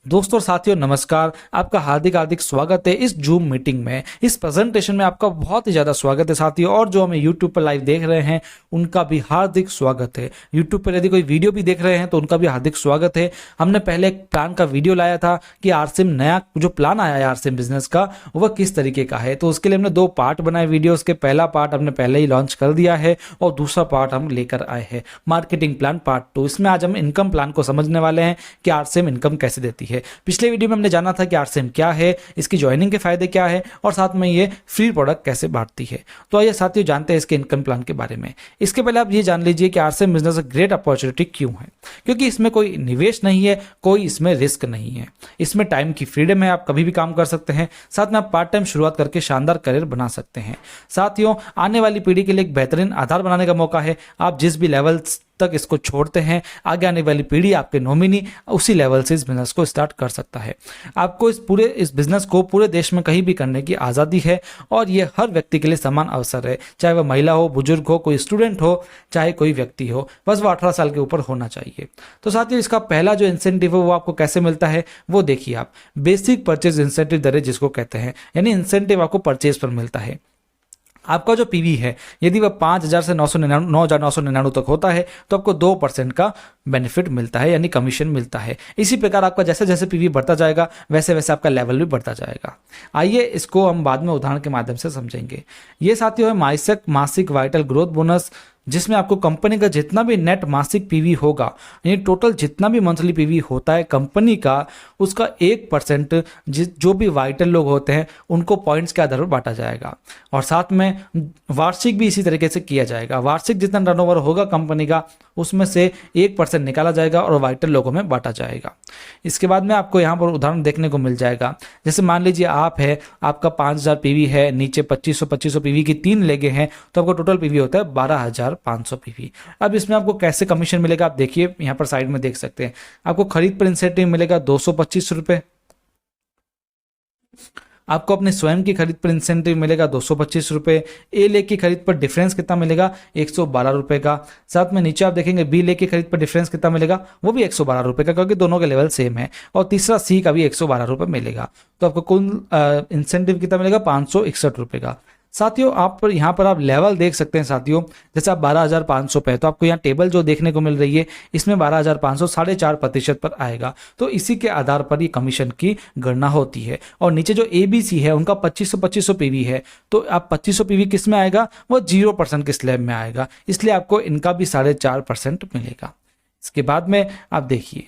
दोस्तों और साथियों नमस्कार। आपका हार्दिक हार्दिक स्वागत है इस जूम मीटिंग में। इस प्रेजेंटेशन में आपका बहुत ही ज़्यादा स्वागत है साथियों। और जो हमें यूट्यूब पर लाइव देख रहे हैं उनका भी हार्दिक स्वागत है। यूट्यूब पर यदि कोई वीडियो भी देख रहे हैं तो उनका भी हार्दिक स्वागत है। हमने पहले एक प्लान का वीडियो लाया था कि आरसीएम नया जो प्लान आया है आरसीएम बिजनेस का वह किस तरीके का है। तो उसके लिए हमने 2 पार्ट बनाए वीडियोज़ के। पहला पार्ट हमने पहले ही लॉन्च कर दिया है और दूसरा पार्ट हम लेकर आए हैं मार्केटिंग प्लान पार्ट 2। इसमें आज हम इनकम प्लान को समझने वाले हैं कि आरसीएम इनकम कैसे देती है। पिछले वीडियो में हमने जाना था कि आरसीएम क्या है, इसकी ज्वाइनिंग के फायदे क्या है और साथ में ये फ्री प्रोडक्ट कैसे बांटती है। तो आइए साथियों जानते हैं इसके इनकम प्लान के बारे में। इसके पहले आप ये जान लीजिए कि आरसीएम बिजनेस ग्रेट अपॉर्चुनिटी क्यों है। क्योंकि इसमें कोई निवेश नहीं है, कोई इसमें रिस्क नहीं है। इसमें टाइम की फ्रीडम है, आप कभी भी काम कर सकते हैं। साथ में आप पार्ट टाइम शुरुआत करके शानदार करियर बना सकते हैं। साथियों आने वाली पीढ़ी के लिए एक बेहतरीन आधार बनाने का मौका है। आप जिस भी लेवल तक इसको छोड़ते हैं, आगे आने वाली पीढ़ी आपके नॉमिनी उसी लेवल से इस बिजनेस को स्टार्ट कर सकता है। आपको इस बिजनेस को पूरे देश में कहीं भी करने की आज़ादी है और ये हर व्यक्ति के लिए समान अवसर है। चाहे वह महिला हो, बुजुर्ग हो, कोई स्टूडेंट हो, चाहे कोई व्यक्ति हो, बस वो 18 साल के ऊपर होना चाहिए। तो साथियों इसका पहला जो इंसेंटिव है वो आपको कैसे मिलता है वो देखिए आप। बेसिक परचेज इंसेंटिव दरें जिसको कहते हैं, यानी इंसेंटिव आपको परचेज पर मिलता है। आपका जो पीवी है यदि वह 5,000 से 9,999 तक होता है तो आपको 2% का बेनिफिट मिलता है, यानी कमीशन मिलता है। इसी प्रकार आपका जैसे जैसे पीवी बढ़ता जाएगा वैसे वैसे आपका लेवल भी बढ़ता जाएगा। आइए इसको हम बाद में उदाहरण के माध्यम से समझेंगे। ये साथियों है मासिक वाइटल ग्रोथ बोनस, जिसमें आपको कंपनी का जितना भी नेट मासिक पीवी होगा, यानी टोटल जितना भी मंथली पीवी होता है कंपनी का, उसका 1% जो भी वाइटल लोग होते हैं उनको पॉइंट्स के आधार पर बांटा जाएगा। और साथ में वार्षिक भी इसी तरीके से किया जाएगा। वार्षिक जितना टर्नओवर होगा कंपनी का उसमें से 1% निकाला जाएगा और वाइटल लोगों में बांटा जाएगा। इसके बाद में आपको यहाँ पर उदाहरण देखने को मिल जाएगा। जैसे मान लीजिए आपका 5,000 पीवी है, नीचे 2500 पीवी की 3 लेगे हैं, तो आपको टोटल पीवी होता है 12,500 पीवी। अब इसमें आपको कैसे कमीशन मिलेगा आप देखिए, यहाँ पर साइड में देख सकते हैं। आपको खरीद पर इंसेंटिव मिलेगा 225 रुपये। आपको अपने स्वयं की खरीद पर इंसेंटिव मिलेगा 225 रुपये। ए लेक की खरीद पर डिफरेंस कितना मिलेगा 112 रुपये का। साथ में नीचे आप देखेंगे बी लेक की खरीद पर डिफरेंस कितना मिलेगा, वो भी 112 रुपये का, क्योंकि दोनों के लेवल सेम है। और तीसरा सी का भी 112 रुपये मिलेगा। तो आपको कुल इंसेंटिव कितना मिलेगा 561 रुपये का। साथियों यहाँ पर आप लेवल देख सकते हैं साथियों। जैसे आप 12,500 पे है तो आपको यहाँ टेबल जो देखने को मिल रही है इसमें 12,500 4.5% पर आएगा। तो इसी के आधार पर ये कमीशन की गणना होती है। और नीचे जो ABC है उनका 2500 पीवी है, तो आप 2500 पीवी किस में आएगा, वो 0% के स्लैब में आएगा, इसलिए आपको इनका भी 4.5% मिलेगा। इसके बाद में आप देखिए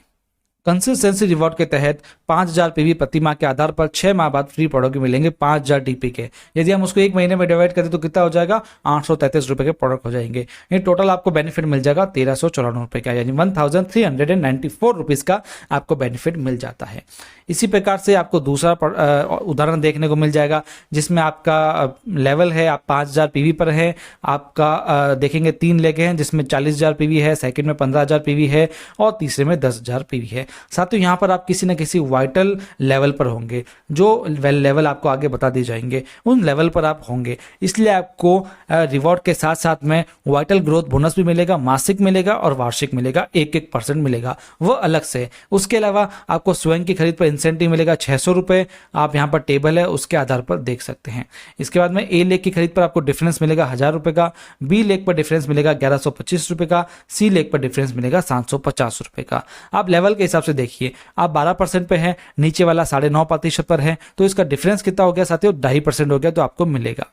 कंसिस्टेंसी रिवॉर्ड के तहत 5,000 पीवी प्रति माह के आधार पर 6 माह बाद फ्री प्रोडक्ट मिलेंगे 5,000 डीपी के। यदि हम उसको 1 महीने में डिवाइड करें तो कितना हो जाएगा 833 रुपये के प्रोडक्ट हो जाएंगे। ये टोटल आपको बेनिफिट मिल जाएगा 1,394 रुपये का, यानी 1,394 रुपीज़ का आपको बेनिफिट मिल जाता है। इसी प्रकार से आपको दूसरा उदाहरण देखने को मिल जाएगा जिसमें आपका लेवल है, आप 5,000 पीवी पर है। आपका देखेंगे 3 लेगे हैं जिसमें 40,000 पीवी है, सेकंड में 15,000 पीवी है और तीसरे में 10,000 पीवी है। साथियों यहाँ पर आप किसी न किसी वाइटल लेवल पर होंगे, जो लेवल आपको आगे बता दिए जाएंगे उन लेवल पर आप होंगे, इसलिए आपको रिवॉर्ड के साथ साथ में वाइटल ग्रोथ बोनस भी मिलेगा, मासिक मिलेगा और वार्षिक मिलेगा, 1% मिलेगा वो अलग से। उसके अलावा आपको स्वयं की खरीद पर इंसेंटिव मिलेगा 600 रुपये। आप यहाँ पर टेबल है उसके आधार पर देख सकते हैं। इसके बाद में ए लेक की खरीद पर आपको डिफरेंस मिलेगा 1,000 रुपये का, बी लेक पर डिफरेंस मिलेगा 1,125 रुपये का, सी लेक पर डिफरेंस मिलेगा 750 रुपये का। आप लेवल के हिसाब से देखिए, आप 12% पे है, नीचे वाला 9.5% पर है, तो इसका डिफरेंस कितना हो गया साथियों 2.5% हो गया, तो आपको मिलेगा।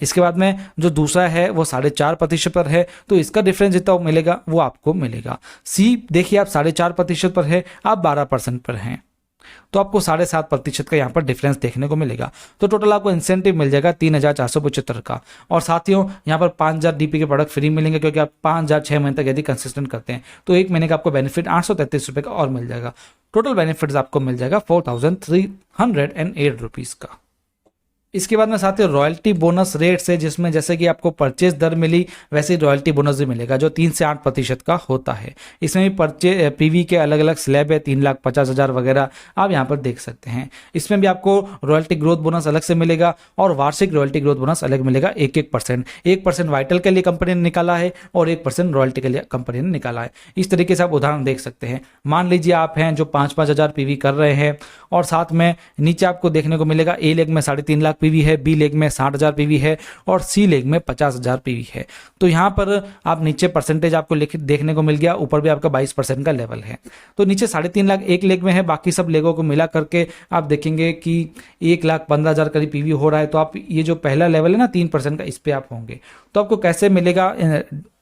इसके बाद में जो दूसरा है वो 4.5% पर है, तो इसका डिफरेंस जितना मिलेगा वो आपको मिलेगा। सी देखिए आप 4.5% पर है, आप 12% पर हैं, तो आपको 7.5% का यहाँ पर डिफरेंस देखने को मिलेगा। तो टोटल आपको इंसेंटिव मिल जाएगा 3,475 का। और साथियों यहाँ पर 5,000 डीपी के प्रोडक्ट फ्री मिलेंगे, क्योंकि आप 5,000 6 महीने तक यदि कंसिस्टेंट करते हैं तो 1 महीने का आपको बेनिफिट 833 रुपये का और मिल जाएगा। टोटल बेनिफिट आपको मिल जाएगा 4,308 रुपीज़ का। इसके बाद में साथ ही रॉयल्टी बोनस रेट से, जिसमें जैसे कि आपको परचेज दर मिली वैसे ही रॉयल्टी बोनस भी मिलेगा जो 3 से 8% का होता है। इसमें भी पीवी के अलग अलग स्लैब है, 3,50,000 वगैरह आप यहाँ पर देख सकते हैं। इसमें भी आपको रॉयल्टी ग्रोथ बोनस अलग से मिलेगा और वार्षिक रॉयल्टी ग्रोथ बोनस अलग मिलेगा 1% 1% वाइटल के लिए कंपनी ने निकाला है और 1% रॉयल्टी के लिए कंपनी ने निकाला है। इस तरीके से आप उदाहरण देख सकते हैं। मान लीजिए आप हैं जो 5,000 पीवी कर रहे हैं और साथ में नीचे आपको देखने को मिलेगा ए लेग में 3.5 लाख पीवी है, बी लेग में 60,000 पीवी है और सी लेग में 50,000 पीवी है। तो यहाँ पर आप नीचे परसेंटेज आपको देखने को मिल गया, ऊपर भी आपका 22% का लेवल है। तो नीचे 3.5 लाख एक लेग में है, बाकी सब लेगों को मिला करके आप देखेंगे कि 1,15,000 करीब पीवी हो रहा है। तो आप ये जो पहला लेवल है ना 3% का, इस पे आप होंगे। तो आपको कैसे मिलेगा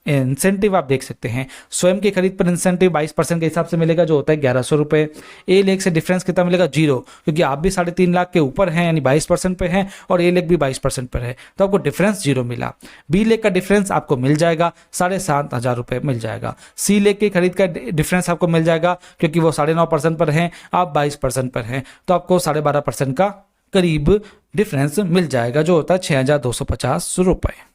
इंसेंटिव आप देख सकते हैं। स्वयं की खरीद पर इंसेंटिव 22% के हिसाब से मिलेगा जो होता है 1,100 रुपये। ए लेग से डिफरेंस कितना मिलेगा? 0, क्योंकि आप भी 3.5 लाख के ऊपर हैं यानी 22% पे हैं और ए लेग भी 22% पर है तो आपको डिफरेंस 0 मिला। बी लेग का डिफरेंस आपको मिल जाएगा 7,500 रुपये मिल जाएगा। सी लेग की खरीद का डिफरेंस आपको मिल जाएगा क्योंकि वो 9.5% पर हैं, आप 22% पर हैं तो आपको 12.5% का करीब डिफरेंस मिल जाएगा जो होता है 6,250 रुपये।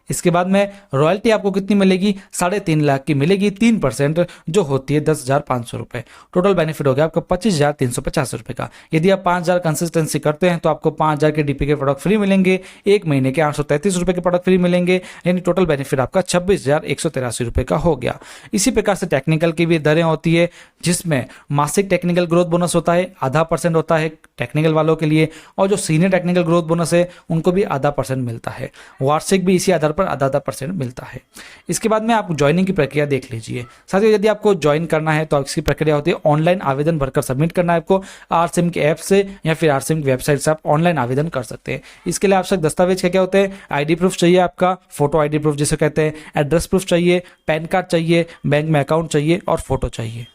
इसके बाद में रॉयल्टी आपको कितनी मिलेगी? 3.5 लाख की मिलेगी, 3% जो होती है 10,500 रुपये। टोटल बेनिफिट हो गया आपका 25,350 रुपये का। यदि आप 5,000 कंसिस्टेंसी करते हैं तो आपको 5,000 के डीपी के प्रोडक्ट फ्री मिलेंगे, एक महीने के 833 रुपये के प्रोडक्ट फ्री मिलेंगे, यानी टोटल बेनिफिट आपका 26,183 रुपये का हो गया। इसी प्रकार से टेक्निकल की भी दरें होती है जिसमें मासिक टेक्निकल ग्रोथ बोनस होता है, 0.5% होता है टेक्निकल वालों के लिए, और जो सीनियर टेक्निकल ग्रोथ बोनस है उनको भी 0.5% मिलता है। वार्षिक भी इसी आधार पर 0.5% मिलता है। इसके बाद में आप ज्वाइनिंग की प्रक्रिया देख लीजिए। साथियों यदि आपको ज्वाइन करना है तो इसकी प्रक्रिया होती है ऑनलाइन आवेदन भरकर सबमिट करना है आपको आरसिम के ऐप से या फिर आरसिम की वेबसाइट से आप ऑनलाइन आवेदन कर सकते हैं। इसके लिए आवश्यक दस्तावेज क्या होते हैं? आईडी प्रूफ चाहिए आपका, फोटो आईडी प्रूफ जिसे कहते हैं, एड्रेस प्रूफ चाहिए, पैन कार्ड चाहिए, बैंक में अकाउंट चाहिए और फोटो चाहिए।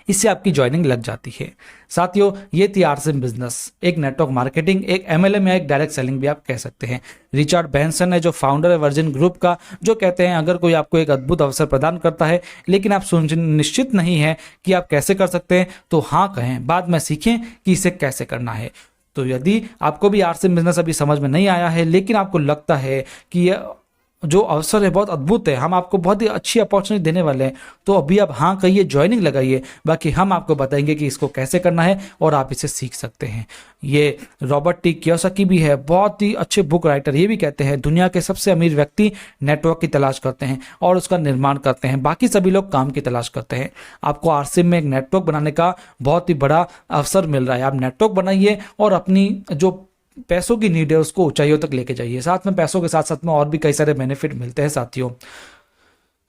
इससे आपकी ज्वाइनिंग लग जाती है। साथियों ये थी आरसिम बिजनेस, एक नेटवर्क मार्केटिंग, एक MLM या एक डायरेक्ट सेलिंग भी आप कह सकते हैं। रिचर्ड बैंसन है जो फाउंडर है वर्जिन ग्रुप का, जो कहते हैं अगर कोई आपको एक अद्भुत अवसर प्रदान करता है लेकिन आप निश्चित नहीं है कि आप कैसे कर सकते हैं तो हाँ कहें, बाद में सीखें कि इसे कैसे करना है। तो यदि आपको भी आरसिम बिजनेस अभी समझ में नहीं आया है लेकिन आपको लगता है कि यह जो अवसर है बहुत अद्भुत है, हम आपको बहुत ही अच्छी अपॉर्चुनिटी देने वाले हैं, तो अभी आप हाँ कहिए, ज्वाइनिंग लगाइए, बाकी हम आपको बताएंगे कि इसको कैसे करना है और आप इसे सीख सकते हैं। ये रॉबर्ट टी कियोसाकी भी है, बहुत ही अच्छे बुक राइटर, ये भी कहते हैं दुनिया के सबसे अमीर व्यक्ति नेटवर्क की तलाश करते हैं और उसका निर्माण करते हैं, बाकी सभी लोग काम की तलाश करते हैं। आपको आरसिम में एक नेटवर्क बनाने का बहुत ही बड़ा अवसर मिल रहा है। आप नेटवर्क बनाइए और अपनी जो पैसों की नीड है उसको ऊंचाइयों तक लेके जाइए। साथ में पैसों के साथ साथ में और भी कई सारे बेनिफिट मिलते हैं साथियों।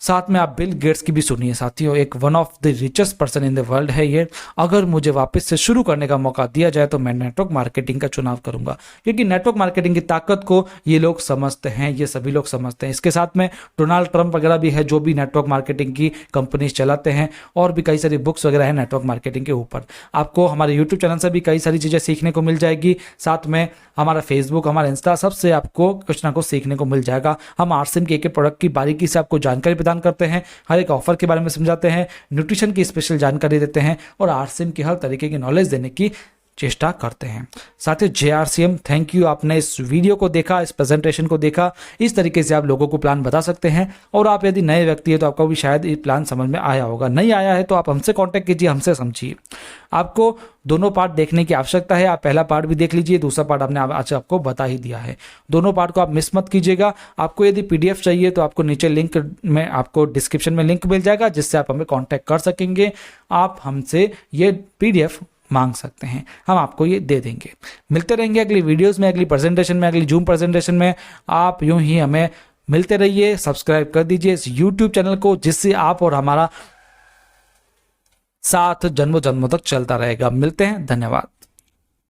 साथ में आप बिल गेट्स की भी सुनिए साथियों, एक one of the richest person in the world है ये। अगर मुझे वापस से शुरू करने का मौका दिया जाए तो मैं नेटवर्क मार्केटिंग का चुनाव करूंगा, क्योंकि नेटवर्क मार्केटिंग की ताकत को ये लोग समझते हैं, ये सभी लोग समझते हैं। इसके साथ में डोनाल्ड ट्रंप वगैरह भी है जो भी नेटवर्क मार्केटिंग की कंपनीज चलाते हैं, और भी कई सारी बुक्स वगैरह है नेटवर्क मार्केटिंग के ऊपर। आपको हमारे यूट्यूब चैनल से भी कई सारी चीज़ें सीखने को मिल जाएगी। साथ में हमारा फेसबुक, हमारा इंस्टा, सबसे आपको कुछ ना कुछ सीखने को मिल जाएगा। हम आरसिम के एक प्रोडक्ट की बारीकी से आपको जानकारी प्रदान करते हैं, हर एक ऑफर के बारे में समझाते हैं, न्यूट्रिशन की स्पेशल जानकारी देते हैं और आरसिम की हर तरीके की नॉलेज देने की चेष्टा करते हैं। साथियों JRCM, थैंक यू, आपने इस वीडियो को देखा, इस प्रेजेंटेशन को देखा। इस तरीके से आप लोगों को प्लान बता सकते हैं, और आप यदि नए व्यक्ति है तो आपको भी शायद ये प्लान समझ में आया होगा। नहीं आया है तो आप हमसे कांटेक्ट कीजिए, हमसे समझिए। आपको दोनों पार्ट देखने की आवश्यकता है, आप पहला पार्ट भी देख लीजिए, दूसरा पार्ट आपने आज आपको बता ही दिया है। दोनों पार्ट को आप मिस मत कीजिएगा। आपको यदि PDF चाहिए तो आपको नीचे लिंक में, आपको डिस्क्रिप्शन में लिंक मिल जाएगा जिससे आप हमें कांटेक्ट कर सकेंगे। आप हमसे ये PDF मांग सकते हैं, हम आपको ये दे देंगे। मिलते रहेंगे अगली वीडियोस में, अगली प्रेजेंटेशन में, अगली जूम प्रेजेंटेशन में। आप यूं ही हमें मिलते रहिए, सब्सक्राइब कर दीजिए इस YouTube चैनल को, जिससे आप और हमारा साथ जन्मों जन्मों तक चलता रहेगा। मिलते हैं, धन्यवाद।